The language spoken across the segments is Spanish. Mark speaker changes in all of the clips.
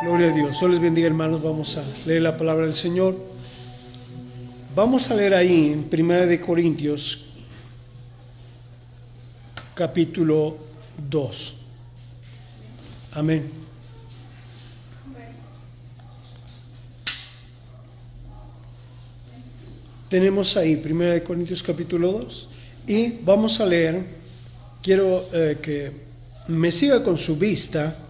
Speaker 1: Gloria a Dios. Dios les bendiga, hermanos. Vamos a leer la palabra del Señor. Vamos a leer ahí en 1 Corintios capítulo 2. Amén. Tenemos ahí 1 Corintios capítulo 2 y vamos a leer. Quiero que me siga con su vista.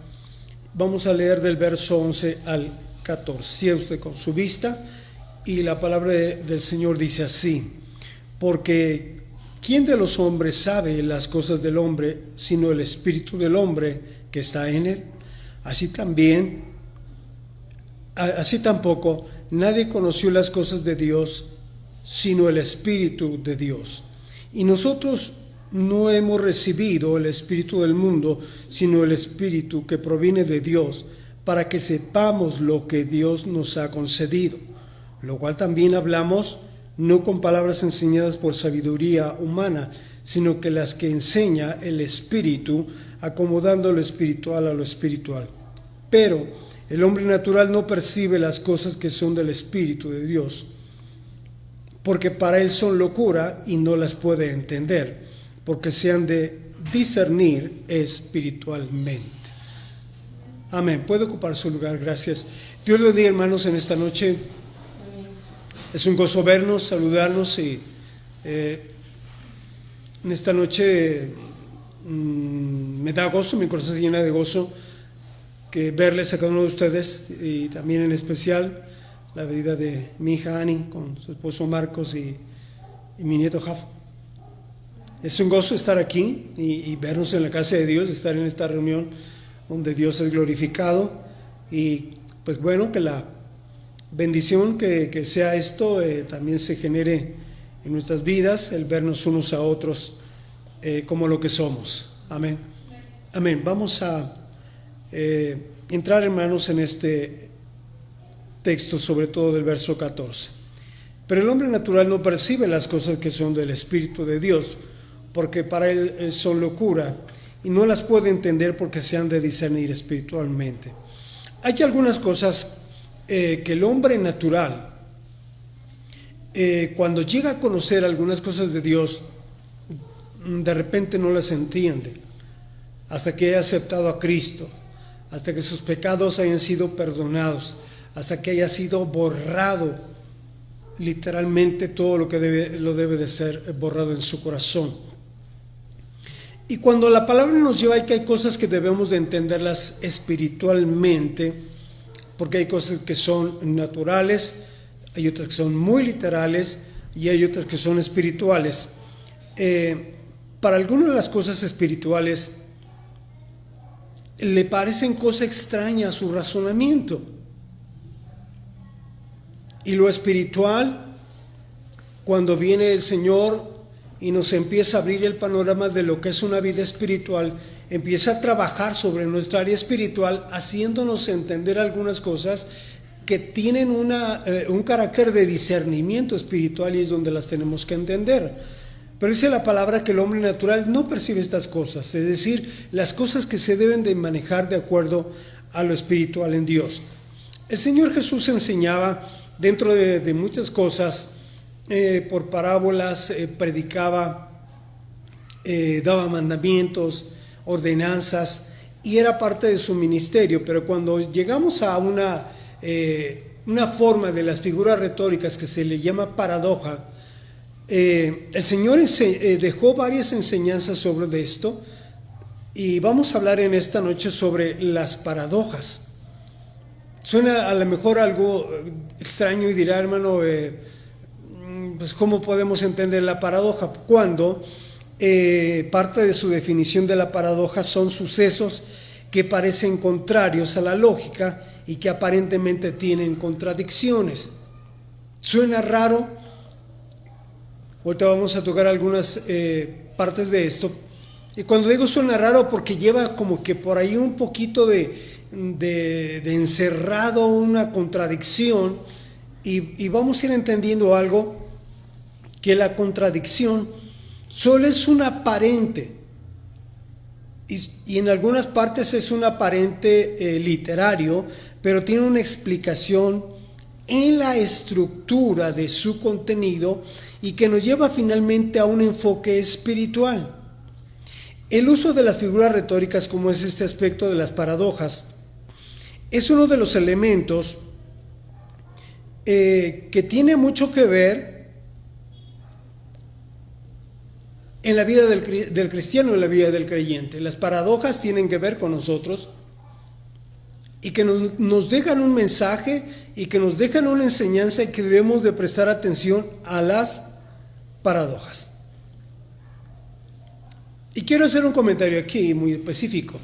Speaker 1: Vamos a leer del verso 11 al 14. Siga usted con su vista y la palabra del Señor dice así: porque ¿quién de los hombres sabe las cosas del hombre sino el espíritu del hombre que está en él? Así tampoco nadie conoció las cosas de Dios sino el espíritu de Dios. Y nosotros no hemos recibido el espíritu del mundo, sino el espíritu que proviene de Dios, para que sepamos lo que Dios nos ha concedido, lo cual también hablamos no con palabras enseñadas por sabiduría humana, sino que las que enseña el espíritu, acomodando lo espiritual a lo espiritual. Pero el hombre natural no percibe las cosas que son del espíritu de Dios, porque para él son locura y no las puede entender, porque se han de discernir espiritualmente. Amén. Puede ocupar su lugar. Gracias. Dios les bendiga, hermanos, en esta noche. Es un gozo vernos, saludarnos y en esta noche me da gozo, mi corazón se llena de gozo que verles a cada uno de ustedes, y también en especial la vida de mi hija Annie con su esposo Marcos y mi nieto Jafo. Es un gozo estar aquí y vernos en la casa de Dios, estar en esta reunión donde Dios es glorificado, y pues bueno, que la bendición que sea esto también se genere en nuestras vidas, el vernos unos a otros como lo que somos. Amén. Amén. Vamos a entrar, hermanos, en este texto, sobre todo del verso 14. Pero el hombre natural no percibe las cosas que son del Espíritu de Dios, porque para él son locura, y no las puede entender porque se han de discernir espiritualmente. Hay algunas cosas que el hombre natural, cuando llega a conocer algunas cosas de Dios, de repente no las entiende, hasta que haya aceptado a Cristo, hasta que sus pecados hayan sido perdonados, hasta que haya sido borrado literalmente todo lo que debe de ser borrado en su corazón. Y cuando la palabra nos lleva a que hay cosas que debemos de entenderlas espiritualmente, porque hay cosas que son naturales, hay otras que son muy literales y hay otras que son espirituales. Para algunas de las cosas espirituales le parecen cosa extraña a su razonamiento. Y lo espiritual, cuando viene el Señor y nos empieza a abrir el panorama de lo que es una vida espiritual, empieza a trabajar sobre nuestra área espiritual, haciéndonos entender algunas cosas que tienen un carácter de discernimiento espiritual, y es donde las tenemos que entender. Pero dice la palabra que el hombre natural no percibe estas cosas, es decir, las cosas que se deben de manejar de acuerdo a lo espiritual en Dios. El Señor Jesús enseñaba dentro de muchas cosas, por parábolas, predicaba, daba mandamientos, ordenanzas, y era parte de su ministerio. Pero cuando llegamos a una forma de las figuras retóricas que se le llama paradoja, el Señor dejó varias enseñanzas sobre esto, y vamos a hablar en esta noche sobre las paradojas. Suena a lo mejor algo extraño y dirá, hermano, pues ¿cómo podemos entender la paradoja? Cuando parte de su definición de la paradoja son sucesos que parecen contrarios a la lógica y que aparentemente tienen contradicciones. Suena raro. Ahorita vamos a tocar algunas partes de esto. Y cuando digo suena raro, porque lleva como que por ahí un poquito de encerrado una contradicción, y vamos a ir entendiendo algo, que la contradicción solo es una aparente, y en algunas partes es un aparente literario, pero tiene una explicación en la estructura de su contenido y que nos lleva finalmente a un enfoque espiritual. El uso de las figuras retóricas, como es este aspecto de las paradojas, es uno de los elementos que tiene mucho que ver en la vida del cristiano y en la vida del creyente. Las paradojas tienen que ver con nosotros y que nos dejan un mensaje y que nos dejan una enseñanza y que debemos de prestar atención a las paradojas. Y quiero hacer un comentario aquí muy específico.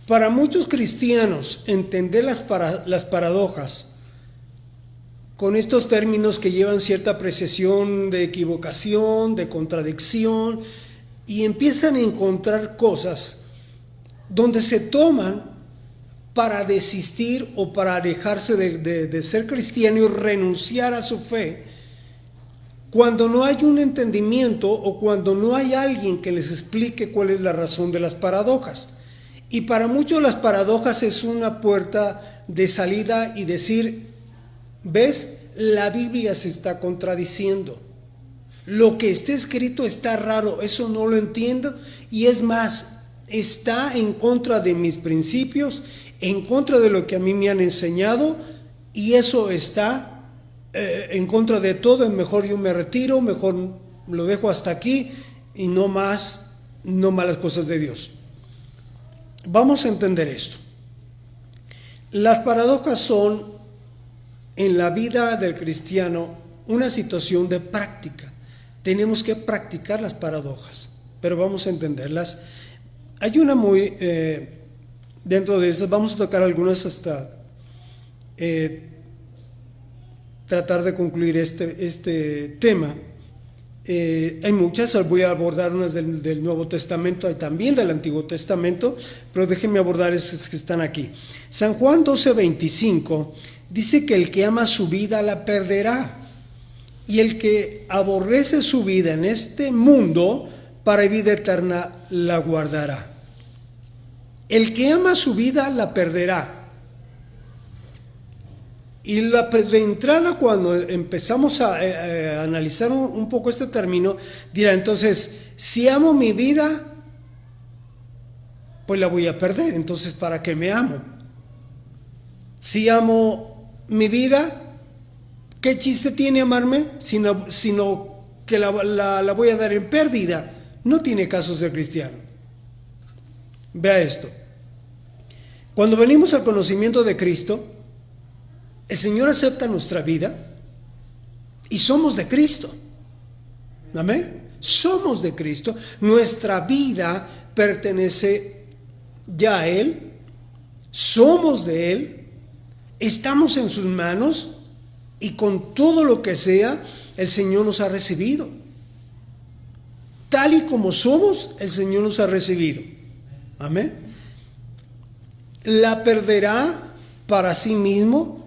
Speaker 1: Para muchos cristianos, entender las paradojas con estos términos que llevan cierta apreciación de equivocación, de contradicción, y empiezan a encontrar cosas donde se toman para desistir o para alejarse de ser cristiano y renunciar a su fe, cuando no hay un entendimiento o cuando no hay alguien que les explique cuál es la razón de las paradojas. Y para muchos las paradojas es una puerta de salida y decir, ¿ves? La Biblia se está contradiciendo. Lo que está escrito está raro, eso no lo entiendo, y es más, está en contra de mis principios, en contra de lo que a mí me han enseñado, y eso está en contra de todo. Mejor yo me retiro, mejor lo dejo hasta aquí y no más las cosas de Dios. Vamos a entender esto. Las paradojas son en la vida del cristiano una situación de práctica. Tenemos que practicar las paradojas, pero vamos a entenderlas. Hay una muy dentro de esas, vamos a tocar algunas hasta tratar de concluir este tema. Hay muchas, voy a abordar unas del Nuevo Testamento y también del Antiguo Testamento, pero déjenme abordar esas que están aquí. San Juan 12:25 dice que el que ama su vida la perderá, y el que aborrece su vida en este mundo, para vida eterna la guardará. El que ama su vida la perderá. Y de entrada, cuando empezamos a analizar un poco este término, dirá entonces, si amo mi vida, pues la voy a perder. Entonces, ¿para qué me amo? Si amo mi vida, ¿qué chiste tiene amarme? Sino que la voy a dar en pérdida. No tiene caso ser cristiano. Vea esto. Cuando venimos al conocimiento de Cristo, el Señor acepta nuestra vida y somos de Cristo. ¿Amén? Somos de Cristo. Nuestra vida pertenece ya a Él. Somos de Él. Estamos en sus manos y con todo lo que sea, el Señor nos ha recibido. Tal y como somos, el Señor nos ha recibido. Amén. La perderá para sí mismo,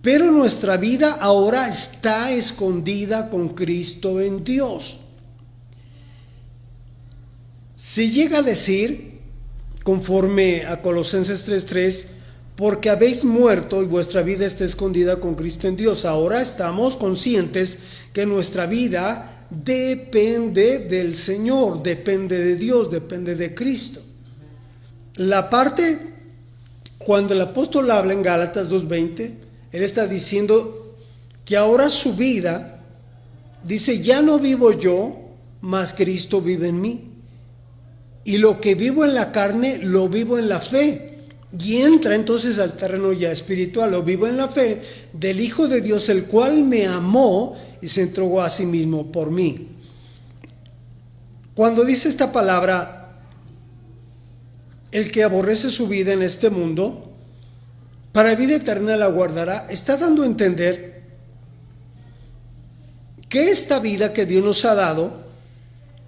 Speaker 1: pero nuestra vida ahora está escondida con Cristo en Dios. Se llega a decir, conforme a Colosenses 3:3, porque habéis muerto y vuestra vida está escondida con Cristo en Dios. Ahora estamos conscientes que nuestra vida depende del Señor, depende de Dios, depende de Cristo. La parte, cuando el apóstol habla en Gálatas 2:20, él está diciendo que ahora su vida, dice, ya no vivo yo, mas Cristo vive en mí. Y lo que vivo en la carne, lo vivo en la fe. Y entra entonces al terreno ya espiritual, lo vivo en la fe del Hijo de Dios, el cual me amó y se entregó a sí mismo por mí. Cuando dice esta palabra, el que aborrece su vida en este mundo, para vida eterna la guardará, está dando a entender que esta vida que Dios nos ha dado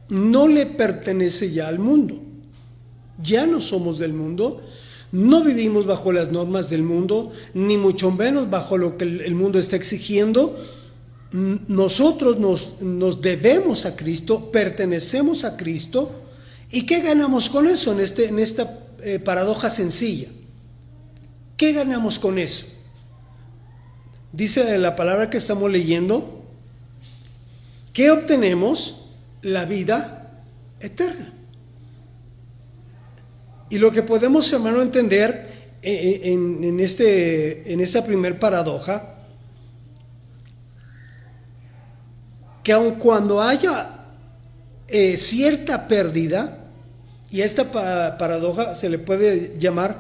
Speaker 1: no le pertenece ya al mundo. Ya no somos del mundo, no vivimos bajo las normas del mundo, ni mucho menos bajo lo que el mundo está exigiendo. Nosotros nos debemos a Cristo, pertenecemos a Cristo, ¿Y qué ganamos con eso en esta paradoja sencilla? ¿Qué ganamos con eso? Dice la palabra que estamos leyendo, ¿qué obtenemos? La vida eterna. Y lo que podemos, hermano, entender en esta primer paradoja, que aun cuando haya cierta pérdida, y a esta paradoja se le puede llamar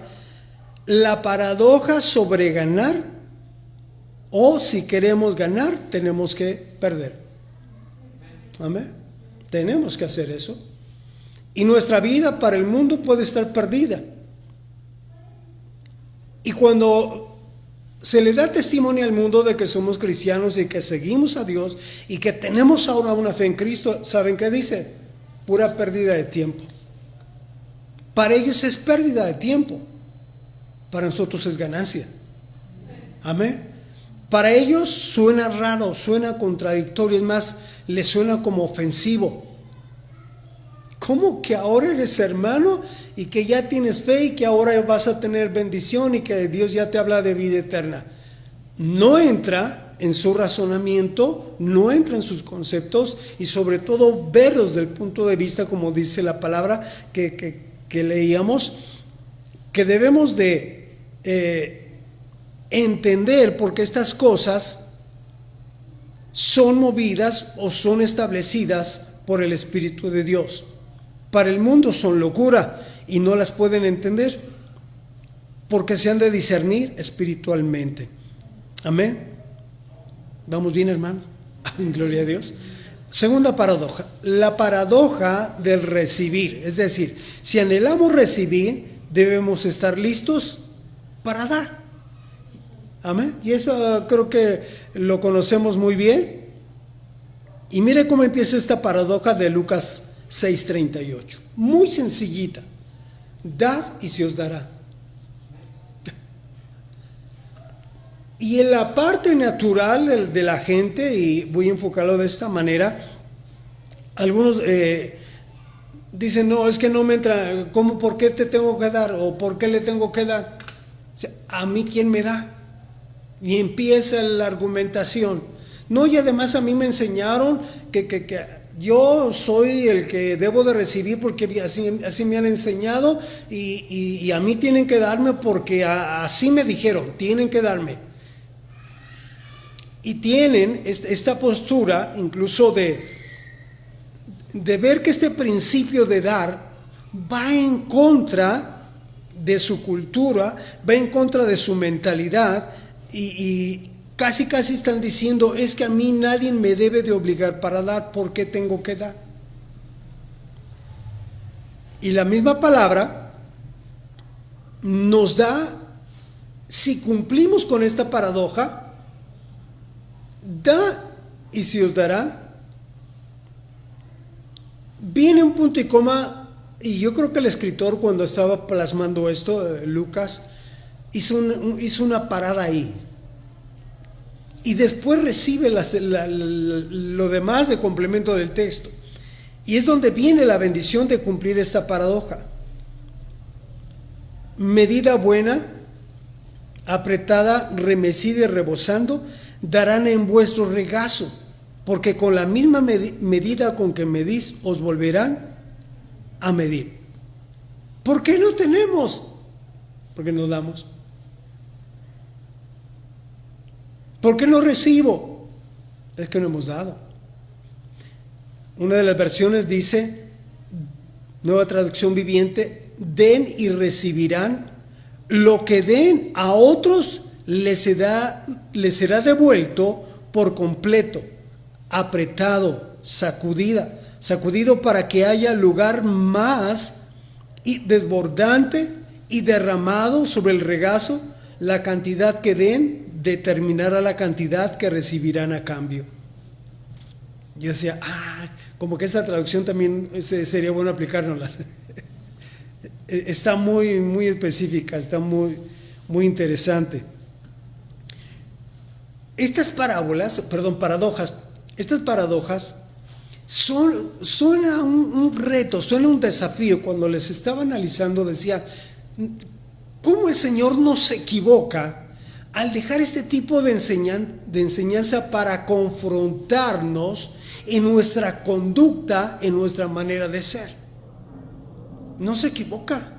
Speaker 1: la paradoja sobre ganar, o si queremos ganar, tenemos que perder. Amén. Tenemos que hacer eso. Y nuestra vida para el mundo puede estar perdida. Y cuando se le da testimonio al mundo de que somos cristianos y que seguimos a Dios y que tenemos ahora una fe en Cristo, ¿saben qué dice? Pura pérdida de tiempo. Para ellos es pérdida de tiempo. Para nosotros es ganancia. Amén. Para ellos suena raro, suena contradictorio, es más, les suena como ofensivo. ¿Cómo que ahora eres hermano y que ya tienes fe y que ahora vas a tener bendición y que Dios ya te habla de vida eterna? No entra en su razonamiento, no entra en sus conceptos y sobre todo verlos desde el punto de vista, como dice la palabra que leíamos, que debemos de entender porque estas cosas son movidas o son establecidas por el Espíritu de Dios. Para el mundo son locura y no las pueden entender porque se han de discernir espiritualmente. Amén. ¿Vamos bien, hermanos? Gloria a Dios. Segunda paradoja, la paradoja del recibir. Es decir, si anhelamos recibir, debemos estar listos para dar. Amén. Y eso creo que lo conocemos muy bien. Y mire cómo empieza esta paradoja de Lucas 6:38, muy sencillita. Dad y se os dará. Y en la parte natural de la gente, y voy a enfocarlo de esta manera, algunos dicen, no, es que no me entra, ¿cómo, por qué te tengo que dar? ¿O por qué le tengo que dar? O sea, ¿a mí quién me da? Y empieza la argumentación. No, y además a mí me enseñaron que yo soy el que debo de recibir porque así me han enseñado y a mí tienen que darme porque así me dijeron, tienen que darme. Y tienen esta postura incluso de ver que este principio de dar va en contra de su cultura, va en contra de su mentalidad y casi están diciendo, es que a mí nadie me debe de obligar para dar, ¿por qué tengo que dar? Y la misma palabra nos da, si cumplimos con esta paradoja, da y se os dará. Viene un punto y coma, y yo creo que el escritor cuando estaba plasmando esto, Lucas, hizo una parada ahí. Y después recibe lo demás de complemento del texto. Y es donde viene la bendición de cumplir esta paradoja. Medida buena, apretada, remecida y rebosando, darán en vuestro regazo, porque con la misma medida con que medís, os volverán a medir. ¿Por qué no tenemos? Porque nos damos. ¿Por qué no recibo? Es que no hemos dado. Una de las versiones dice, nueva traducción viviente, den y recibirán, lo que den a otros les será devuelto por completo, apretado, sacudido para que haya lugar más y desbordante y derramado sobre el regazo. La cantidad que den determinará la cantidad que recibirán a cambio. Yo decía, como que esta traducción también sería bueno aplicárnosla. Está muy específica, está muy interesante. Estas paradojas Suena un reto, suena un desafío. Cuando les estaba analizando decía, ¿cómo el Señor no se equivoca al dejar este tipo de enseñanza para confrontarnos en nuestra conducta, en nuestra manera de ser? No se equivoca.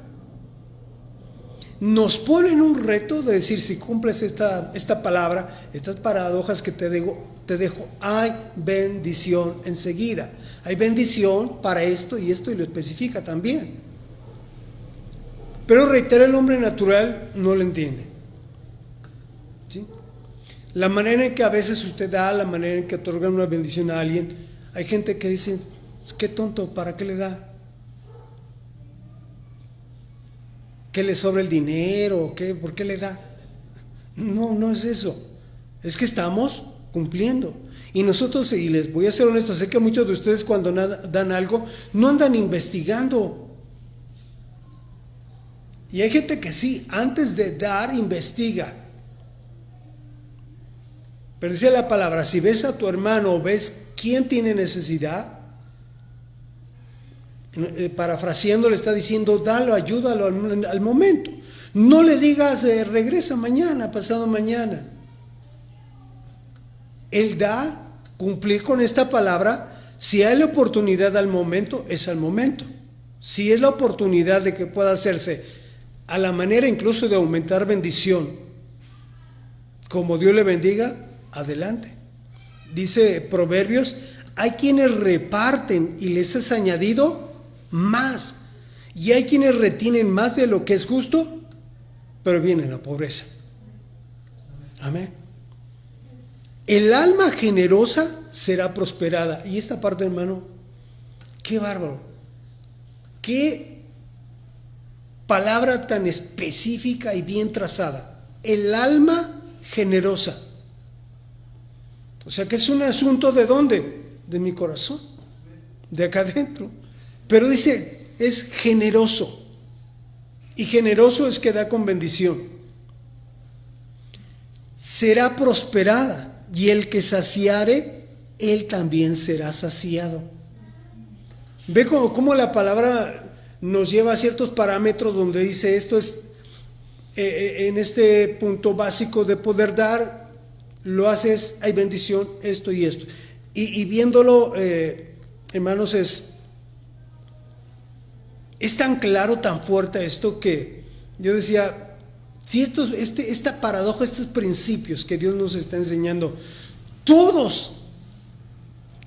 Speaker 1: Nos ponen un reto de decir, si cumples esta palabra, estas paradojas que te dejo, hay bendición enseguida. Hay bendición para esto y lo especifica también. Pero reitera, el hombre natural no lo entiende. ¿Sí? La manera en que a veces usted da, la manera en que otorga una bendición a alguien, hay gente que dice, qué tonto, ¿para qué le da? ¿Que le sobra el dinero? ¿Por qué le da? No, no es eso. Es que estamos cumpliendo. Y nosotros, y les voy a ser honesto, sé que muchos de ustedes cuando dan algo, no andan investigando. Y hay gente que sí, antes de dar, investiga. Pero dice la palabra, si ves a tu hermano o ves quién tiene necesidad, parafraseando le está diciendo, dalo, ayúdalo al momento. No le digas, regresa mañana, pasado mañana. Él da, cumplir con esta palabra, si hay la oportunidad al momento, es al momento. Si es la oportunidad de que pueda hacerse a la manera incluso de aumentar bendición, como Dios le bendiga, adelante. Dice Proverbios, hay quienes reparten y les es añadido más, y hay quienes retienen más de lo que es justo, pero viene la pobreza. Amén. El alma generosa será prosperada. Y esta parte, hermano, qué bárbaro, qué palabra tan específica y bien trazada. El alma generosa. O sea que es un asunto ¿de dónde? De mi corazón, de acá adentro. Pero dice, es generoso. Y generoso es que da con bendición. Será prosperada, y el que saciare, él también será saciado. Ve cómo la palabra nos lleva a ciertos parámetros donde dice esto es, en este punto básico de poder dar, lo haces, hay bendición, esto y esto. Y viéndolo, hermanos, es tan claro, tan fuerte esto que yo decía, si esta paradoja, estos principios que Dios nos está enseñando, todos,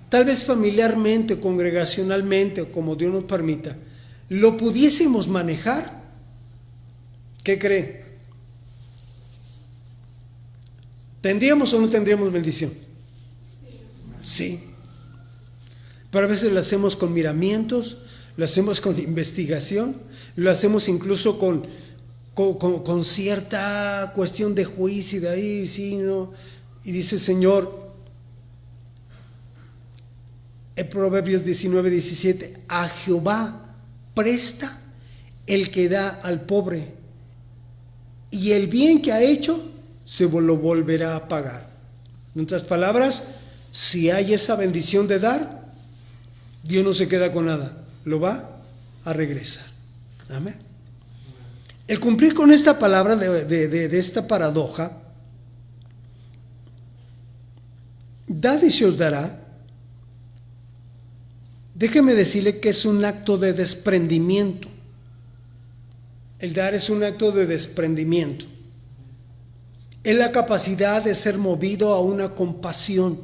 Speaker 1: tal vez familiarmente, congregacionalmente, o como Dios nos permita, lo pudiésemos manejar, ¿qué cree? ¿Tendríamos o no tendríamos bendición? Sí. Pero a veces lo hacemos con miramientos, lo hacemos con investigación, lo hacemos incluso con cierta cuestión de juicio, de ahí, sí, no. Y dice el Señor, en Proverbios 19:17, a Jehová presta el que da al pobre, y el bien que ha hecho se lo volverá a pagar. En otras palabras, si hay esa bendición de dar, Dios no se queda con nada, lo va a regresar. Amén. El cumplir con esta palabra de esta paradoja, dad y se os dará, déjeme decirle que es un acto de desprendimiento. El dar es un acto de desprendimiento. Es la capacidad de ser movido a una compasión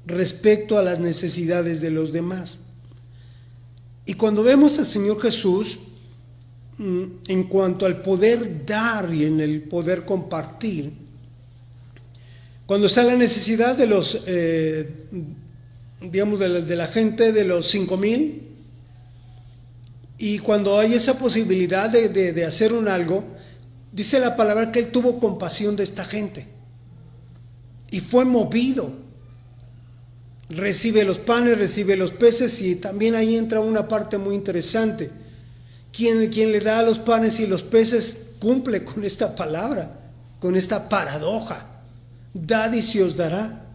Speaker 1: respecto a las necesidades de los demás. Y cuando vemos al Señor Jesús, en cuanto al poder dar y en el poder compartir, cuando está la necesidad de los, digamos, de la gente de los 5,000, y cuando hay esa posibilidad de hacer un algo, dice la palabra que Él tuvo compasión de esta gente y fue movido. Recibe los panes, recibe los peces, y también ahí entra una parte muy interesante. Quien le da los panes y los peces cumple con esta palabra, con esta paradoja. Dad y se os dará.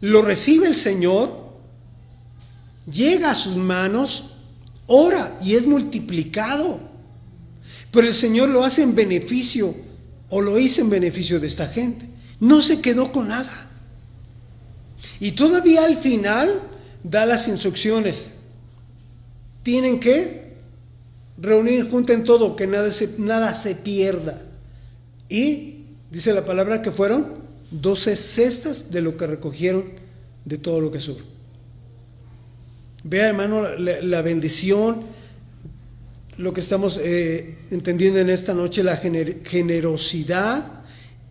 Speaker 1: Lo recibe el Señor llega a sus manos, ora y es multiplicado. Pero el Señor lo hace en beneficio, o lo hizo en beneficio de esta gente. No se quedó con nada. Y todavía al final da las instrucciones. Tienen que reunir, junten todo, que nada se pierda. Y dice la palabra que fueron 12 cestas de lo que recogieron de todo lo que sobró. Vea, hermano, la bendición, lo que estamos entendiendo en esta noche, la generosidad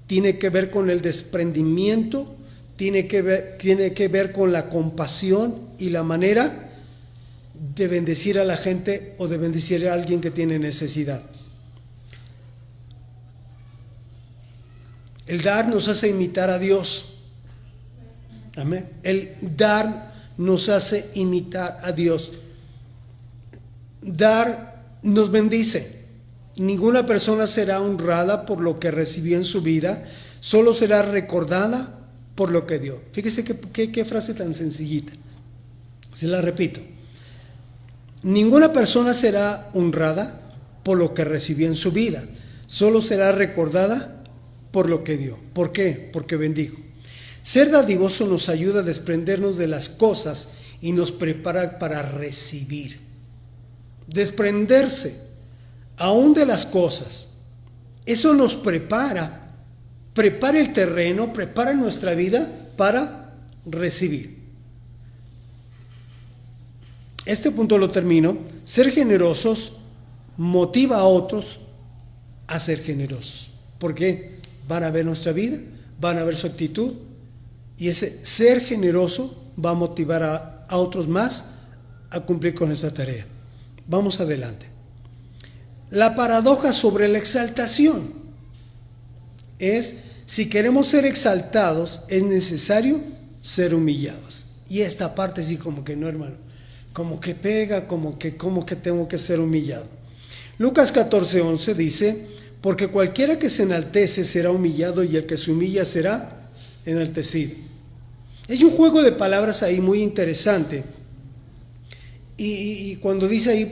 Speaker 1: tiene que ver con el desprendimiento, tiene que ver con la compasión y la manera de bendecir a la gente o de bendecir a alguien que tiene necesidad. El dar nos hace imitar a Dios. Amén. El dar nos hace imitar a Dios. Dar nos bendice. Ninguna persona será honrada por lo que recibió en su vida, solo será recordada por lo que dio. Fíjese qué frase tan sencillita. Se la repito. Ninguna persona será honrada por lo que recibió en su vida, solo será recordada por lo que dio. ¿Por qué? Porque bendijo. Ser dadivoso nos ayuda a desprendernos de las cosas y nos prepara para recibir. Desprenderse aún de las cosas, eso nos prepara el terreno, prepara nuestra vida para recibir. Este punto lo termino. Ser generosos motiva a otros a ser generosos. ¿Por qué? Van a ver nuestra vida, van a ver su actitud, y ese ser generoso va a motivar a otros más a cumplir con esa tarea. Vamos adelante. La paradoja sobre la exaltación es: si queremos ser exaltados, es necesario ser humillados. Y esta parte sí, como que no, hermano, como que pega, como que tengo que ser humillado. Lucas 14:11 dice: porque cualquiera que se enaltece será humillado, y el que se humilla será enaltecido. Hay un juego de palabras ahí muy interesante. Y cuando dice ahí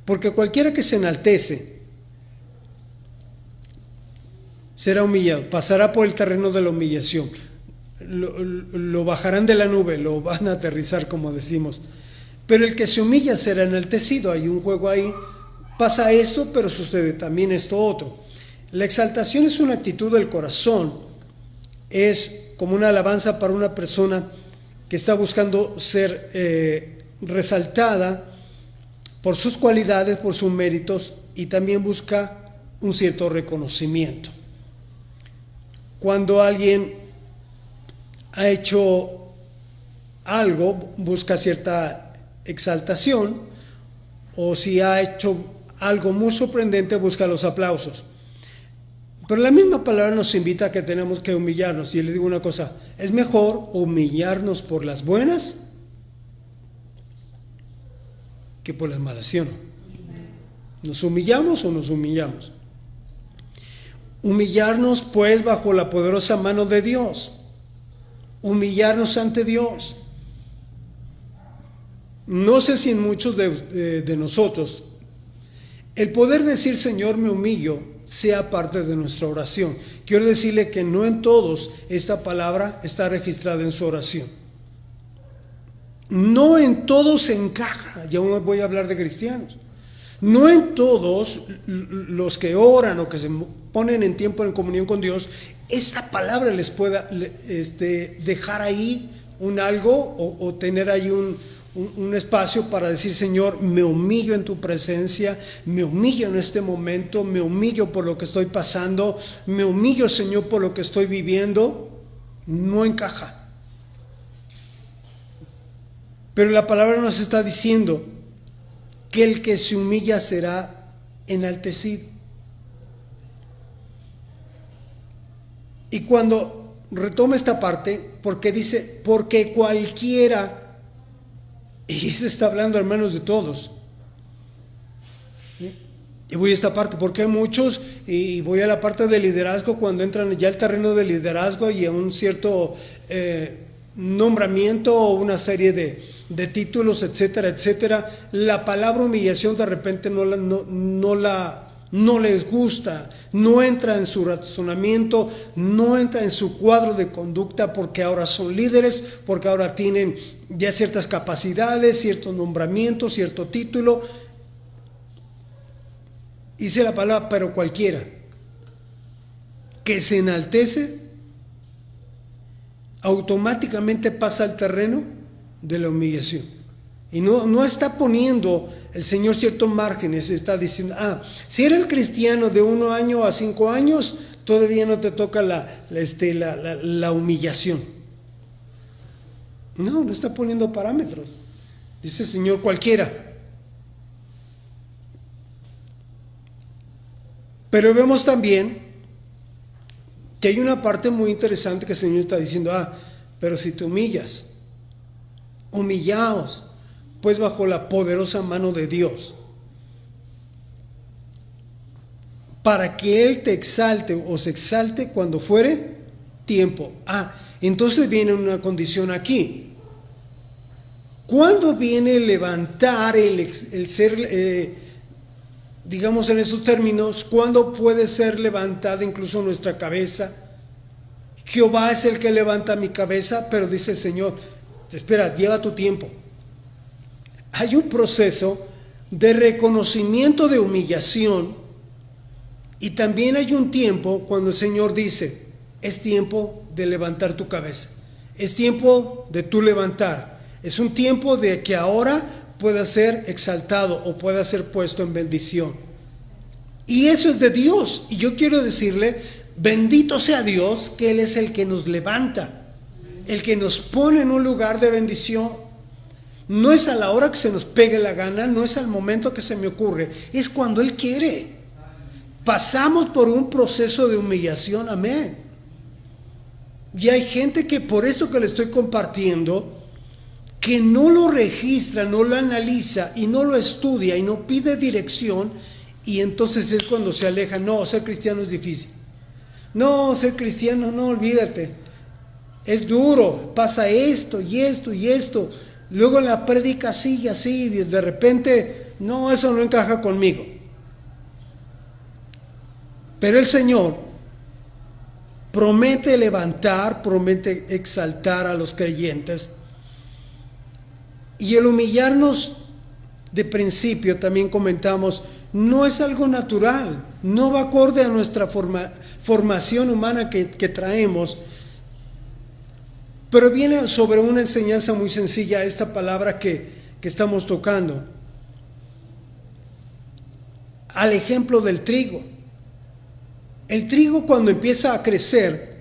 Speaker 1: porque cualquiera que se enaltece será humillado, pasará por el terreno de la humillación. Lo bajarán de la nube, lo van a aterrizar, como decimos. Pero el que se humilla será enaltecido. Hay un juego ahí. Pasa esto, pero sucede también esto otro. La exaltación es una actitud del corazón. Es como una alabanza para una persona que está buscando ser resaltada por sus cualidades, por sus méritos, y también busca un cierto reconocimiento. Cuando alguien ha hecho algo, busca cierta exaltación, o si ha hecho algo muy sorprendente, busca los aplausos. Pero la misma palabra nos invita a que tenemos que humillarnos. Y le digo una cosa: es mejor humillarnos por las buenas que por las malas, ¿sí o no? ¿Nos humillamos o nos humillamos? Humillarnos pues bajo la poderosa mano de Dios. Humillarnos ante Dios. No sé si en muchos de nosotros el poder decir Señor me humillo sea parte de nuestra oración. Quiero decirle que no en todos esta palabra está registrada en su oración. No en todos se encaja. Ya voy a hablar de cristianos. No en todos los que oran o que se ponen en tiempo en comunión con Dios, esta palabra les pueda dejar ahí un algo o tener ahí un espacio para decir Señor, me humillo en tu presencia, me humillo en este momento, me humillo por lo que estoy pasando, me humillo Señor por lo que estoy viviendo. No encaja. Pero la palabra nos está diciendo que el que se humilla será enaltecido. Y cuando retoma esta parte, porque dice, porque cualquiera, y eso está hablando, hermanos, de todos. ¿Sí? Y voy a esta parte, porque hay muchos, y voy a la parte de liderazgo, cuando entran ya al terreno del liderazgo y a un cierto nombramiento o una serie de títulos, etcétera, etcétera, la palabra humillación de repente no les gusta, no entra en su razonamiento, no entra en su cuadro de conducta, porque ahora son líderes, porque ahora tienen ya ciertas capacidades, ciertos nombramientos, cierto título. Dice la palabra, pero cualquiera que se enaltece, automáticamente pasa al terreno de la humillación. Y no está poniendo el Señor ciertos márgenes, está diciendo, si eres cristiano de 1 año a 5 años, todavía no te toca la humillación. No está poniendo parámetros. Dice el Señor, cualquiera. Pero vemos también que hay una parte muy interesante que el Señor está diciendo, pero si te humillas, humillaos, pues bajo la poderosa mano de Dios, para que Él te exalte o se exalte cuando fuere tiempo. Entonces viene una condición aquí. ¿Cuándo viene el levantar, el ser, digamos en esos términos, cuándo puede ser levantada incluso nuestra cabeza? Jehová es el que levanta mi cabeza, pero dice el Señor, espera, lleva tu tiempo. Hay un proceso de reconocimiento de humillación y también hay un tiempo cuando el Señor dice, es tiempo de levantar tu cabeza, es tiempo de tú levantar, es un tiempo de que ahora pueda ser exaltado o pueda ser puesto en bendición. Y eso es de Dios. Y yo quiero decirle, bendito sea Dios, que Él es el que nos levanta, el que nos pone en un lugar de bendición. No es a la hora que se nos pegue la gana, no es al momento que se me ocurre, es cuando Él quiere. Pasamos por un proceso de humillación, amén. Y hay gente que por esto que le estoy compartiendo, que no lo registra, no lo analiza y no lo estudia y no pide dirección, y entonces es cuando se aleja. No, ser cristiano es difícil. No, ser cristiano, no, olvídate. Es duro, pasa esto y esto y esto. Luego en la prédica así y así, y de repente, no, eso no encaja conmigo. Pero el Señor promete levantar, promete exaltar a los creyentes. Y el humillarnos de principio, también comentamos, no es algo natural, no va acorde a nuestra formación humana que traemos, pero viene sobre una enseñanza muy sencilla esta palabra que estamos tocando. Al ejemplo del trigo. El trigo cuando empieza a crecer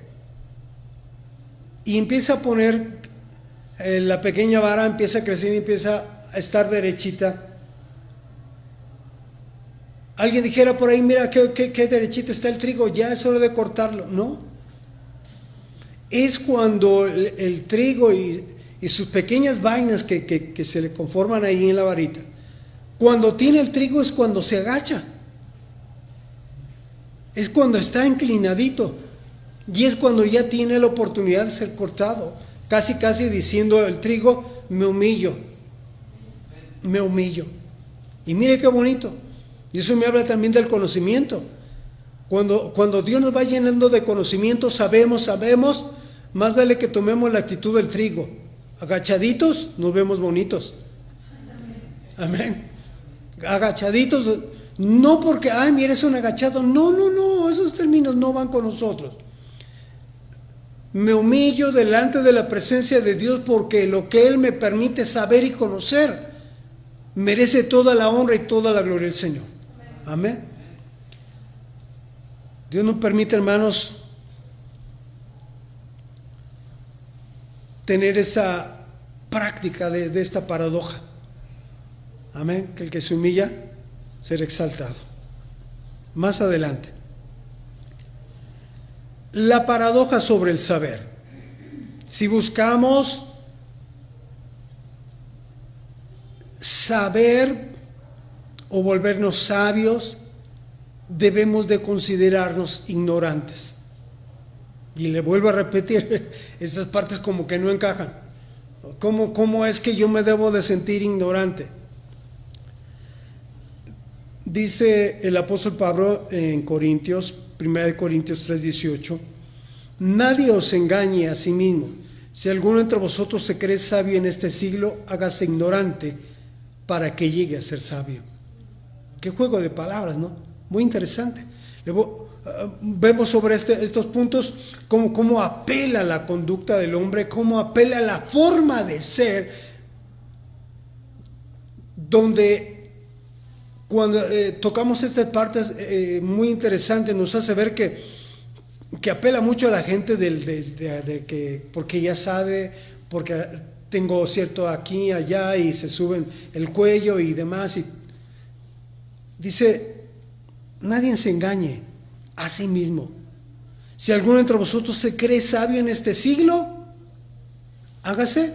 Speaker 1: y empieza a poner la pequeña vara, empieza a crecer y empieza a estar derechita. Alguien dijera por ahí, mira qué derechita está el trigo, ya es hora de cortarlo. No. Es cuando el trigo y sus pequeñas vainas que se le conforman ahí en la varita, cuando tiene el trigo es cuando se agacha. Es cuando está inclinadito y es cuando ya tiene la oportunidad de ser cortado, casi diciendo el trigo, me humillo. Y mire qué bonito, y eso me habla también del conocimiento. Cuando Dios nos va llenando de conocimiento, sabemos, más vale que tomemos la actitud del trigo. Agachaditos nos vemos bonitos. Amén. Agachaditos. No porque, mira, es un agachado. No, esos términos no van con nosotros. Me humillo delante de la presencia de Dios porque lo que Él me permite saber y conocer merece toda la honra y toda la gloria del Señor. Amén. Dios nos permite, hermanos, tener esa práctica de esta paradoja. Amén. Que el que se humilla ser exaltado. Más adelante, la paradoja sobre el saber. Si buscamos saber o volvernos sabios, debemos de considerarnos ignorantes. Y le vuelvo a repetir, estas partes como que no encajan. ¿Cómo es que yo me debo de sentir ignorante? Dice el apóstol Pablo en Corintios, 1 Corintios 3:18, nadie os engañe a sí mismo. Si alguno entre vosotros se cree sabio en este siglo, hágase ignorante para que llegue a ser sabio. Qué juego de palabras, ¿no? Muy interesante. Vemos sobre estos puntos cómo apela la conducta del hombre, cómo apela la forma de ser, donde cuando tocamos estas partes muy interesantes, nos hace ver que apela mucho a la gente de que porque ya sabe, porque tengo cierto aquí, allá, y se suben el cuello y demás. Y dice, nadie se engañe a sí mismo. Si alguno entre vosotros se cree sabio en este siglo, hágase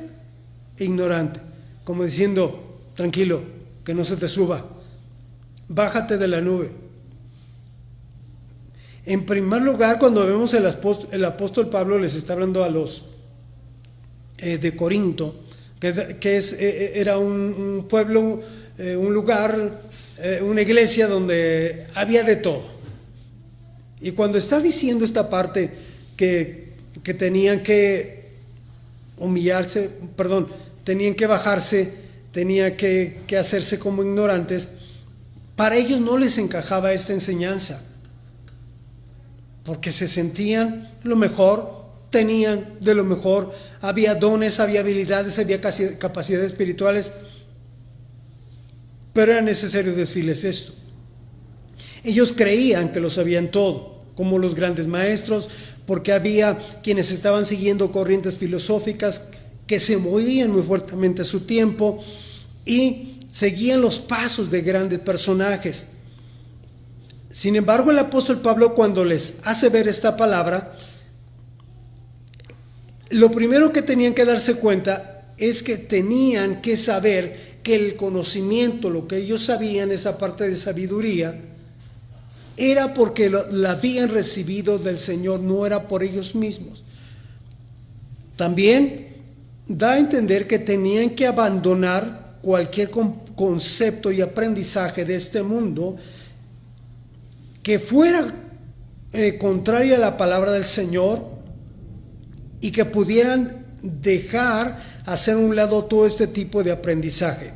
Speaker 1: ignorante. Como diciendo, tranquilo, que no se te suba. Bájate de la nube. En primer lugar, cuando vemos el apóstol Pablo les está hablando a los de Corinto, que era un pueblo, un lugar, una iglesia donde había de todo. Y cuando está diciendo esta parte que tenían que humillarse, tenían que bajarse, tenían que hacerse como ignorantes, para ellos no les encajaba esta enseñanza, porque se sentían lo mejor, tenían de lo mejor, había dones, había habilidades, había capacidades espirituales, pero era necesario decirles esto. Ellos creían que lo sabían todo, como los grandes maestros, porque había quienes estaban siguiendo corrientes filosóficas que se movían muy fuertemente a su tiempo y seguían los pasos de grandes personajes. Sin embargo, el apóstol Pablo, cuando les hace ver esta palabra, lo primero que tenían que darse cuenta es que tenían que saber que el conocimiento, lo que ellos sabían, esa parte de sabiduría, era porque la habían recibido del Señor, no era por ellos mismos. También da a entender que tenían que abandonar cualquier concepto y aprendizaje de este mundo que fuera contraria a la palabra del Señor, y que pudieran dejar hacer a un lado todo este tipo de aprendizaje.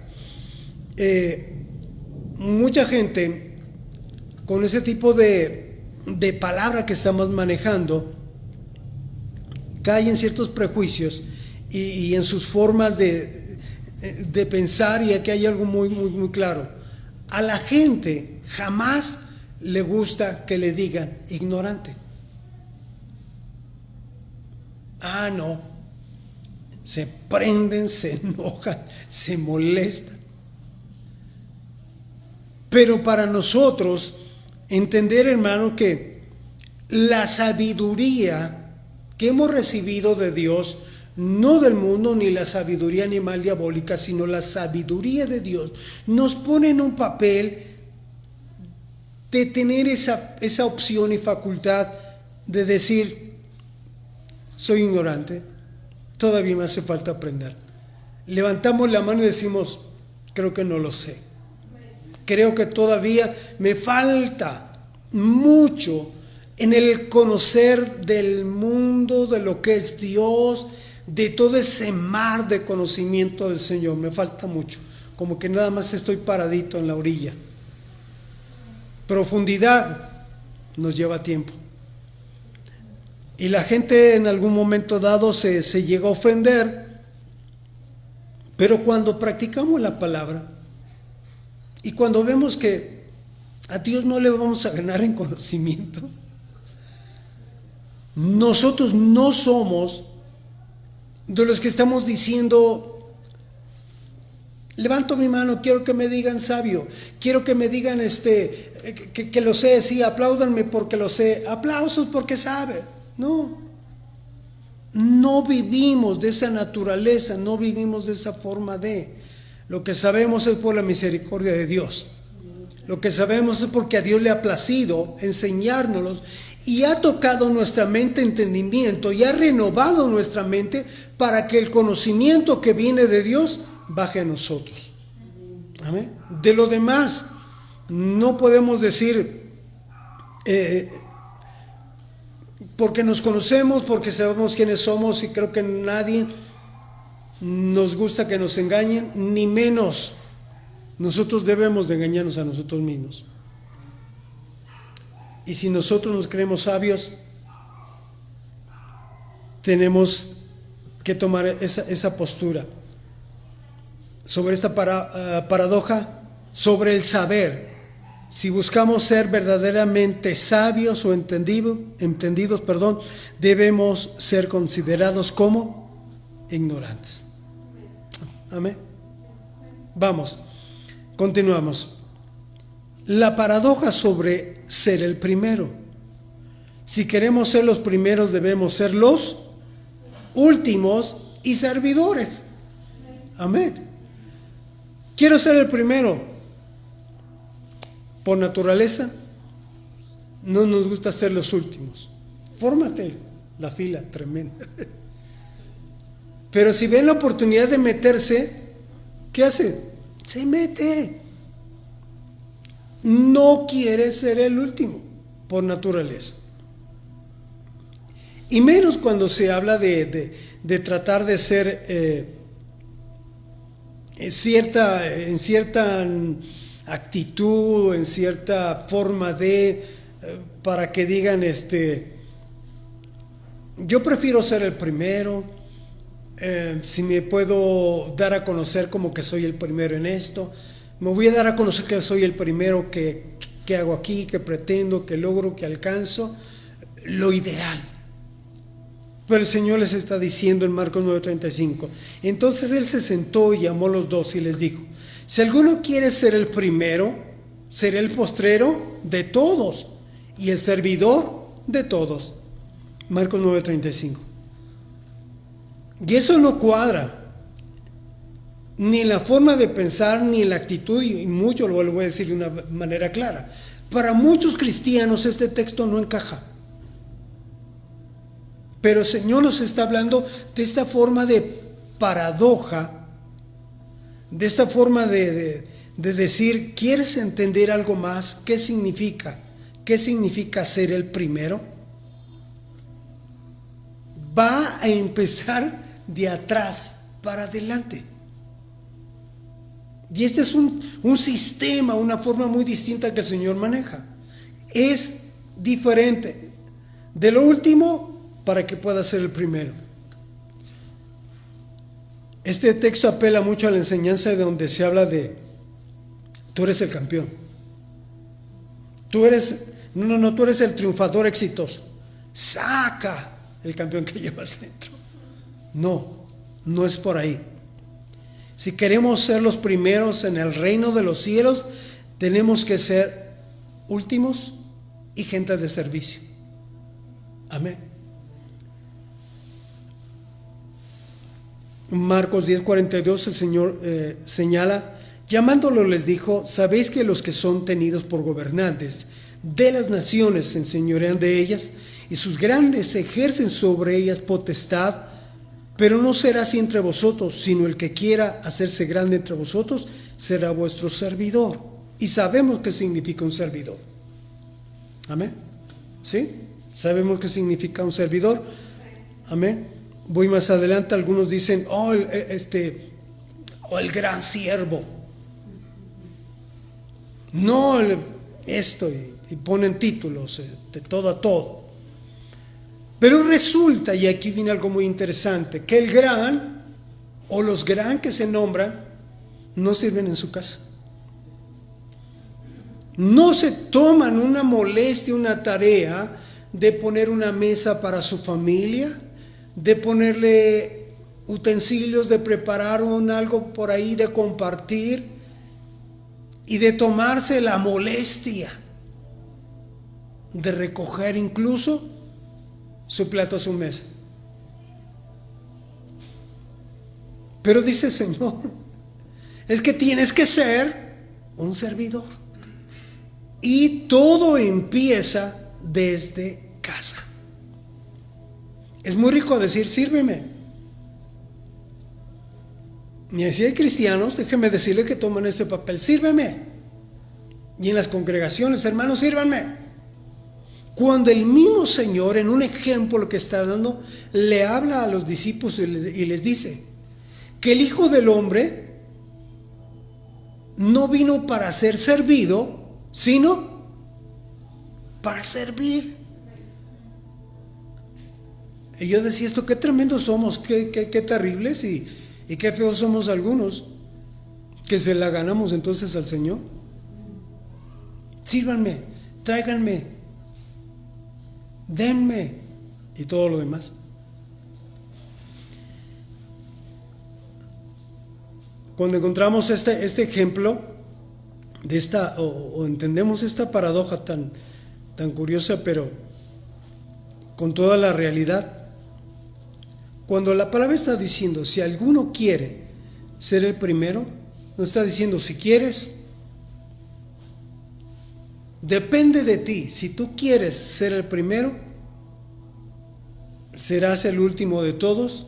Speaker 1: Mucha gente con ese tipo de palabra que estamos manejando cae en ciertos prejuicios y en sus formas de pensar, y aquí hay algo muy claro. A la gente jamás le gusta que le digan ignorante. No, se prenden, se enojan, se molestan. Pero para nosotros entender, hermano, que la sabiduría que hemos recibido de Dios, no del mundo ni la sabiduría animal diabólica, sino la sabiduría de Dios, nos pone en un papel de tener esa opción y facultad de decir, soy ignorante, todavía me hace falta aprender. Levantamos la mano y decimos, creo que no lo sé. Creo que todavía me falta mucho en el conocer del mundo, de lo que es Dios, de todo ese mar de conocimiento del Señor. Me falta mucho, como que nada más estoy paradito en la orilla. Profundidad nos lleva tiempo. Y la gente en algún momento dado se llega a ofender, pero cuando practicamos la palabra y cuando vemos que a Dios no le vamos a ganar en conocimiento, nosotros no somos de los que estamos diciendo, levanto mi mano, quiero que me digan sabio, quiero que me digan que lo sé, sí, apláudanme porque lo sé, aplausos porque sabe. No vivimos de esa naturaleza, no vivimos de esa forma de. Lo que sabemos es por la misericordia de Dios. Lo que sabemos es porque a Dios le ha placido enseñárnoslos y ha tocado nuestra mente, entendimiento, y ha renovado nuestra mente para que el conocimiento que viene de Dios baje a nosotros. Amén. De lo demás, no podemos decir, porque nos conocemos, porque sabemos quiénes somos, y creo que nadie nos gusta que nos engañen, ni menos nosotros debemos de engañarnos a nosotros mismos. Y si nosotros nos creemos sabios, tenemos que tomar esa postura sobre esta paradoja, sobre el saber. Si buscamos ser verdaderamente sabios o entendidos, debemos ser considerados como ignorantes. Amén. Vamos, continuamos. La paradoja sobre ser el primero. Si queremos ser los primeros, debemos ser los últimos y servidores. Amén. Quiero ser el primero. Por naturaleza, no nos gusta ser los últimos. Fórmate la fila tremenda. Pero si ven la oportunidad de meterse, ¿qué hace? Se mete. No quiere ser el último, por naturaleza. Y menos cuando se habla de tratar de ser en cierta actitud, en cierta forma para que digan, yo prefiero ser el primero, si me puedo dar a conocer como que soy el primero en esto, me voy a dar a conocer que soy el primero que hago aquí, que pretendo, que logro, que alcanzo, lo ideal. Pero el Señor les está diciendo en Marcos 9:35, entonces Él se sentó y llamó a los 12 y les dijo, si alguno quiere ser el primero, será el postrero de todos y el servidor de todos. Marcos 9:35. Y eso no cuadra, ni en la forma de pensar, ni en la actitud, y mucho lo voy a decir de una manera clara. Para muchos cristianos este texto no encaja. Pero el Señor nos está hablando de esta forma de paradoja, de esta forma de decir, ¿quieres entender algo más? ¿Qué significa? ¿Qué significa ser el primero? Va a empezar de atrás para adelante. Y este es un sistema, una forma muy distinta que el Señor maneja. Es diferente de lo último para que pueda ser el primero. Este texto apela mucho a la enseñanza de donde se habla de tú eres el campeón. Tú eres el triunfador exitoso. Saca el campeón que llevas dentro. No es por ahí. Si queremos ser los primeros en el reino de los cielos, tenemos que ser últimos y gente de servicio. Amén. Marcos 10:42 el Señor señala, llamándolo les dijo, sabéis que los que son tenidos por gobernantes de las naciones se enseñorean de ellas y sus grandes ejercen sobre ellas potestad, pero no será así entre vosotros, sino el que quiera hacerse grande entre vosotros será vuestro servidor. Y sabemos qué significa un servidor. Amén. ¿Sí? ¿Sabemos qué significa un servidor? Amén. Voy más adelante, algunos dicen, el gran siervo. No, y ponen títulos de todo a todo. Pero resulta, y aquí viene algo muy interesante, que el gran, o los gran que se nombran, no sirven en su casa. No se toman una molestia, una tarea de poner una mesa para su familia, de ponerle utensilios, de preparar algo por ahí, de compartir y de tomarse la molestia de recoger incluso su plato a su mesa. Pero dice el Señor, es que tienes que ser un servidor. Y todo empieza desde casa. Es muy rico decir, sírveme. Y si hay cristianos, déjenme decirle que toman este papel, sírveme. Y en las congregaciones, hermanos, sírvanme. Cuando el mismo Señor, en un ejemplo que está dando, le habla a los discípulos y les dice que el Hijo del Hombre no vino para ser servido, sino para servir. Y yo decía esto, qué tremendos somos, qué terribles y qué feos somos algunos, que se la ganamos entonces al Señor. Sírvanme, tráiganme, denme y todo lo demás. Cuando encontramos este ejemplo de esta, o entendemos esta paradoja tan curiosa, pero con toda la realidad, cuando la palabra está diciendo, si alguno quiere ser el primero, no está diciendo si quieres, depende de ti. Si tú quieres ser el primero, serás el último de todos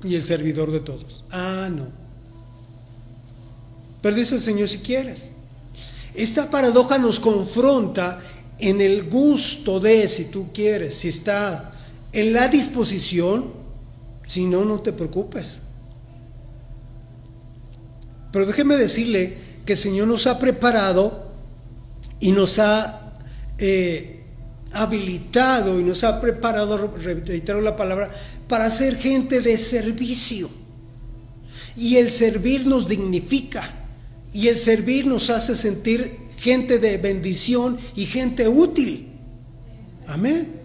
Speaker 1: y el servidor de todos. No. Pero dice el Señor, si quieres. Esta paradoja nos confronta en el gusto de, si tú quieres, si está en la disposición. Si no, no te preocupes. Pero déjeme decirle que el Señor nos ha preparado y nos ha habilitado y nos ha preparado, reitero la palabra, para ser gente de servicio. Y el servir nos dignifica. Y el servir nos hace sentir gente de bendición y gente útil. Amén.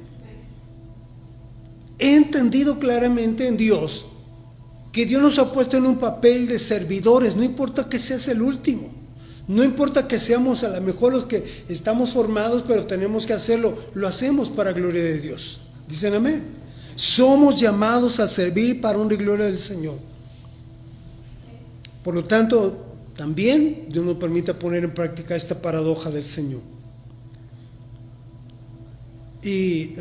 Speaker 1: He entendido claramente en Dios que Dios nos ha puesto en un papel de servidores. No importa que seas el último, no importa que seamos a lo mejor los que estamos formados, pero tenemos que hacerlo, lo hacemos para gloria de Dios. Dicen amén. Somos llamados a servir para honra y gloria del Señor. Por lo tanto, también Dios nos permite poner en práctica esta paradoja del Señor. Y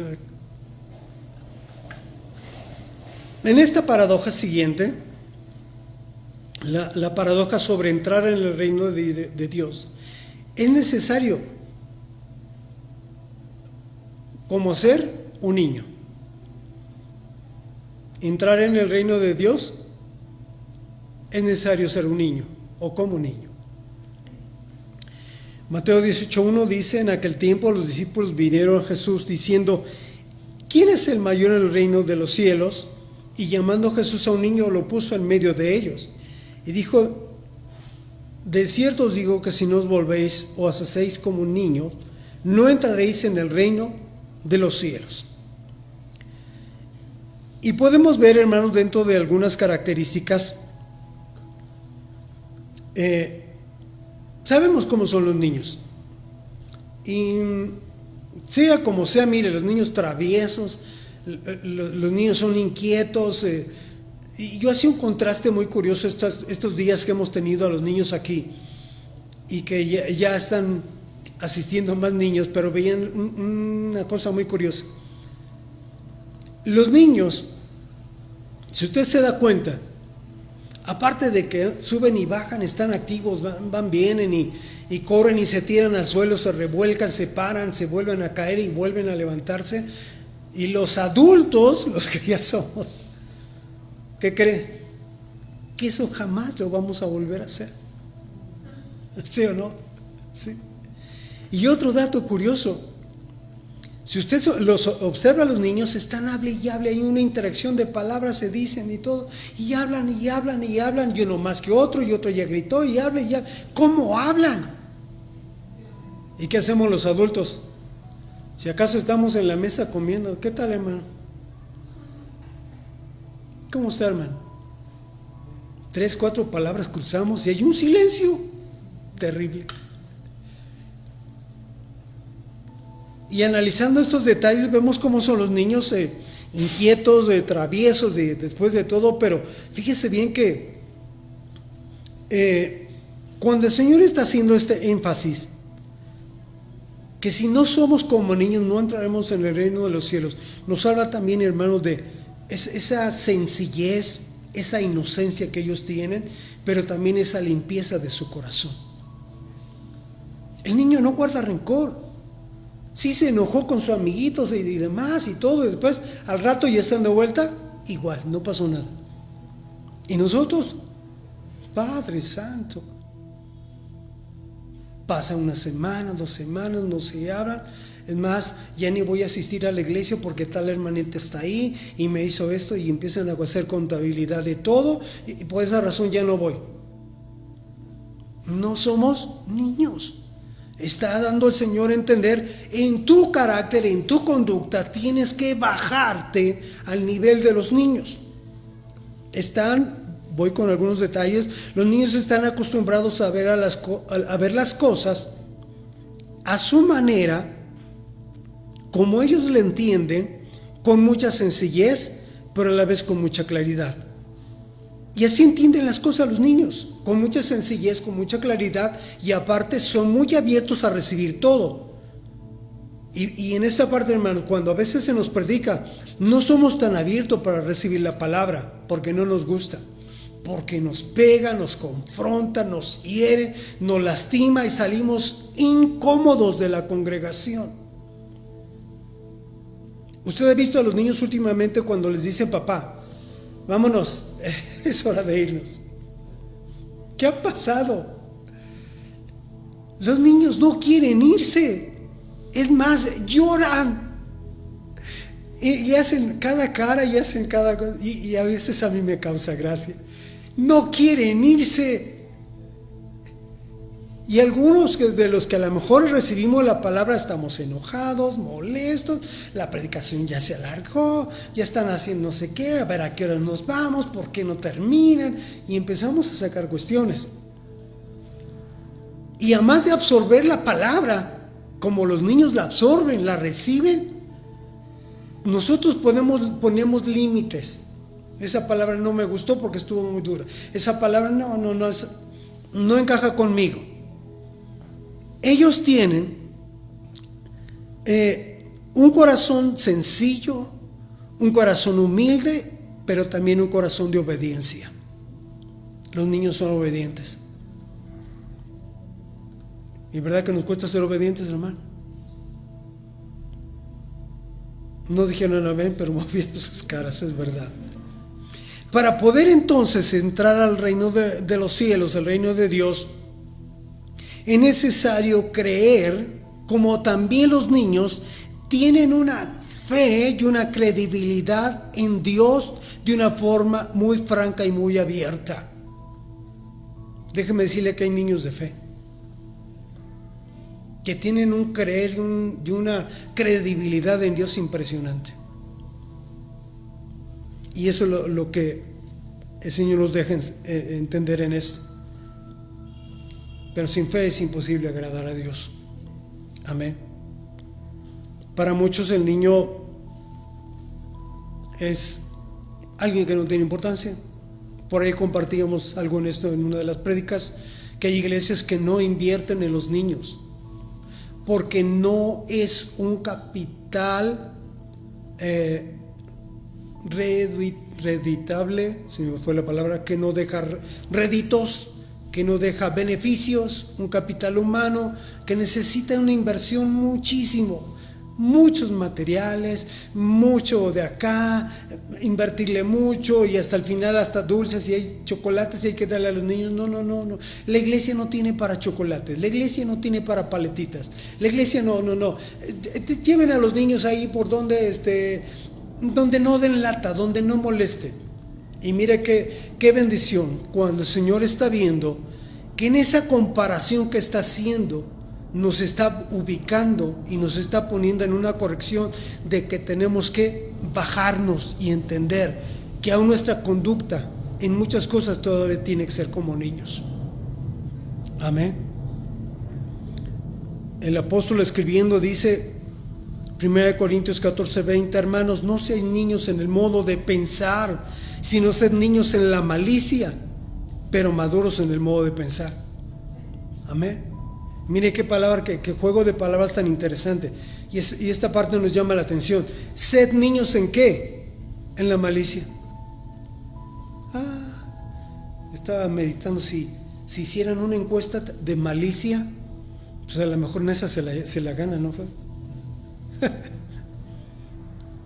Speaker 1: en esta paradoja siguiente, la paradoja sobre entrar en el reino de Dios, es necesario como ser un niño. Entrar en el reino de Dios es necesario ser un niño o como un niño. Mateo 18:1 dice, en aquel tiempo los discípulos vinieron a Jesús diciendo, ¿quién es el mayor en el reino de los cielos? Y llamando a Jesús a un niño lo puso en medio de ellos y dijo, de cierto os digo que si no os volvéis o os hacéis como un niño, no entraréis en el reino de los cielos. Y podemos ver, hermanos, dentro de algunas características, sabemos cómo son los niños. Y sea como sea, mire, los niños traviesos, los niños son inquietos. Y yo hacía un contraste muy curioso estos días que hemos tenido a los niños aquí y que ya están asistiendo más niños, pero veían una cosa muy curiosa. Los niños, si usted se da cuenta, aparte de que suben y bajan, están activos, van, vienen y corren y se tiran al suelo, se revuelcan, se paran, se vuelven a caer y vuelven a levantarse. Y los adultos, los que ya somos, ¿qué creen? Que eso jamás lo vamos a volver a hacer. ¿Sí o no? Sí. Y otro dato curioso, si usted los observa a los niños, están hable y hable, hay una interacción de palabras, se dicen y todo, y hablan y hablan y hablan, y uno más que otro, y otro ya gritó y habla y habla. ¿Cómo hablan? ¿Y qué hacemos los adultos? Si acaso estamos en la mesa comiendo, ¿qué tal, hermano? ¿Cómo está, hermano? 3, 4 palabras cruzamos y hay un silencio terrible. Y analizando estos detalles vemos cómo son los niños inquietos, traviesos, después de todo, pero fíjese bien que cuando el Señor está haciendo este énfasis que si no somos como niños no entraremos en el reino de los cielos. Nos habla también, hermanos, de esa sencillez, esa inocencia que ellos tienen, pero también esa limpieza de su corazón. El niño no guarda rencor. Sí se enojó con sus amiguitos y demás y todo, y después al rato ya están de vuelta, igual, no pasó nada. Y nosotros, Padre Santo, pasa una semana, 2 semanas, no se hablan. Es más, ya ni voy a asistir a la iglesia porque tal hermanita está ahí y me hizo esto, y empiezan a hacer contabilidad de todo, y por esa razón ya no voy. No somos niños. Está dando el Señor a entender, en tu carácter, en tu conducta, tienes que bajarte al nivel de los niños. Voy con algunos detalles. Los niños están acostumbrados a ver, a ver las cosas a su manera, como ellos le entienden, con mucha sencillez, pero a la vez con mucha claridad. Y así entienden las cosas los niños, con mucha sencillez, con mucha claridad, y aparte son muy abiertos a recibir todo. Y en esta parte, hermano, cuando a veces se nos predica, no somos tan abiertos para recibir la palabra, porque no nos gusta, porque nos pega, nos confronta, nos hiere, nos lastima y salimos incómodos de la congregación. Usted ha visto a los niños últimamente cuando les dicen: papá, vámonos, es hora de irnos. ¿Qué ha pasado? Los niños no quieren irse. Es más, lloran. Y hacen cada cara y hacen cada cosa. Y a veces a mí me causa gracia. No quieren irse. Y algunos de los que a lo mejor recibimos la palabra estamos enojados, molestos, la predicación ya se alargó, ya están haciendo no sé qué, a ver a qué hora nos vamos, por qué no terminan, y empezamos a sacar cuestiones. Y además de absorber la palabra, como los niños la absorben, la reciben, nosotros ponemos límites. Esa palabra no me gustó porque estuvo muy dura. Esa palabra no encaja conmigo. Ellos tienen un corazón sencillo, un corazón humilde, pero también un corazón de obediencia. Los niños son obedientes. ¿Y verdad que nos cuesta ser obedientes, hermano? No dijeron amén, pero moviendo sus caras, es verdad. Para poder entonces entrar al reino de los cielos, el reino de Dios, es necesario creer, como también los niños tienen una fe y una credibilidad en Dios de una forma muy franca y muy abierta. Déjeme decirle que hay niños de fe que tienen un creer y una credibilidad en Dios impresionante. Y eso es lo que el Señor nos deja entender en esto. Pero sin fe es imposible agradar a Dios. Amén. Para muchos el niño es alguien que no tiene importancia. Por ahí compartíamos algo en esto en una de las prédicas, que hay iglesias que no invierten en los niños, porque no es un capital reditable, se me fue la palabra, que no deja réditos, que no deja beneficios, un capital humano que necesita una inversión muchísimo, muchos materiales, mucho de acá, invertirle mucho, y hasta el final hasta dulces, y hay chocolates y hay que darle a los niños. No. La iglesia no tiene para chocolates, la iglesia no tiene para paletitas, la iglesia no. Lleven a los niños ahí por donde no den lata, donde no moleste. Y mire qué bendición cuando el Señor está viendo que en esa comparación que está haciendo nos está ubicando y nos está poniendo en una corrección de que tenemos que bajarnos y entender que aún nuestra conducta en muchas cosas todavía tiene que ser como niños. Amén. El apóstol escribiendo dice, 1 Corintios 14:20, hermanos, no seáis niños en el modo de pensar, sino sed niños en la malicia, pero maduros en el modo de pensar. Amén. Mire qué palabra, qué juego de palabras tan interesante. Y esta parte nos llama la atención. Sed niños ¿en qué? En la malicia. Estaba meditando si hicieran una encuesta de malicia, pues a lo mejor en esa se la gana, ¿no fue?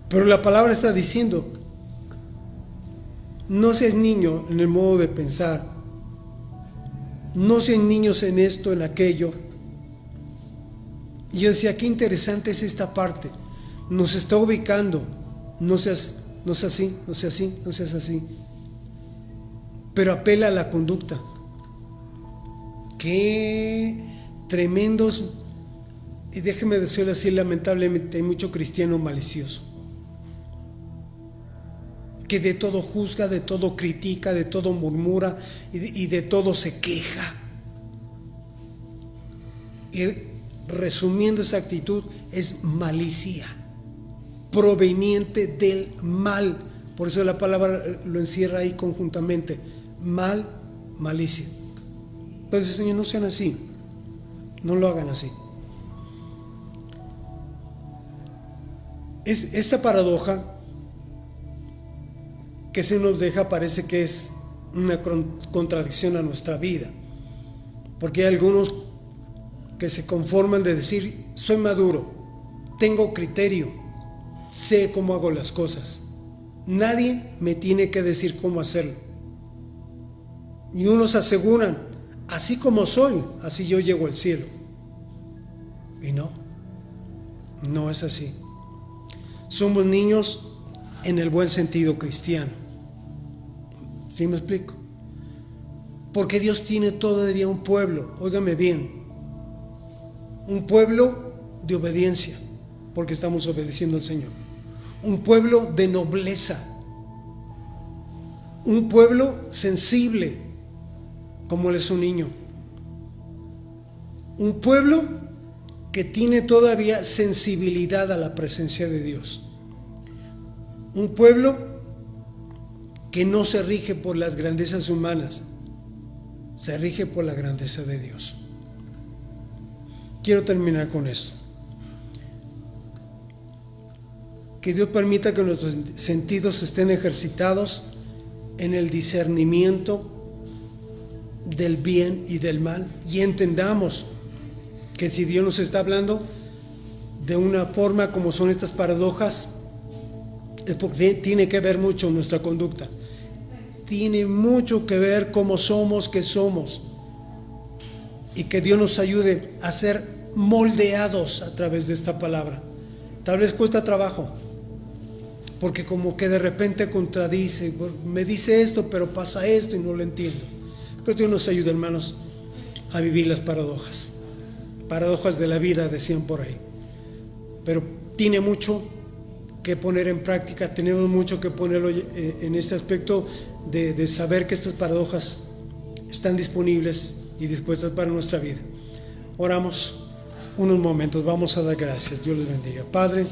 Speaker 1: Pero la palabra está diciendo, no seas niño en el modo de pensar, no sean niños en esto, en aquello. Y yo decía, qué interesante es esta parte, nos está ubicando, no seas así, no seas así, no seas así, pero apela a la conducta. Qué tremendos, y déjeme decirlo así, lamentablemente hay mucho cristiano malicioso, que de todo juzga, de todo critica, de todo murmura y de todo se queja. Y resumiendo esa actitud, es malicia, proveniente del mal. Por eso la palabra lo encierra ahí conjuntamente, mal, malicia. Entonces, Señor, no sean así, no lo hagan así. Esta paradoja que se nos deja parece que es una contradicción a nuestra vida, porque hay algunos que se conforman de decir, soy maduro, tengo criterio, sé cómo hago las cosas, nadie me tiene que decir cómo hacerlo. Y unos aseguran, así como soy, así yo llego al cielo. Y no es así. Somos niños en el buen sentido cristiano. ¿Sí me explico? Porque Dios tiene todavía un pueblo, óigame bien, un pueblo de obediencia, porque estamos obedeciendo al Señor, un pueblo de nobleza, un pueblo sensible, como él es un niño, un pueblo que tiene todavía sensibilidad a la presencia de Dios, un pueblo que no se rige por las grandezas humanas, se rige por la grandeza de Dios. Quiero terminar con esto. Que Dios permita que nuestros sentidos estén ejercitados en el discernimiento del bien y del mal, y entendamos que si Dios nos está hablando de una forma como son estas paradojas, es porque tiene que ver mucho nuestra conducta, tiene mucho que ver cómo somos, qué somos, y que Dios nos ayude a ser moldeados a través de esta palabra. Tal vez cuesta trabajo, porque como que de repente contradice, me dice esto, pero pasa esto y no lo entiendo. Pero Dios nos ayuda, hermanos, a vivir las paradojas de la vida, decían por ahí. Pero tiene mucho que poner en práctica, tenemos mucho que ponerlo en este aspecto de saber que estas paradojas están disponibles y dispuestas para nuestra vida. Oramos unos momentos, vamos a dar gracias. Dios les bendiga. Padre,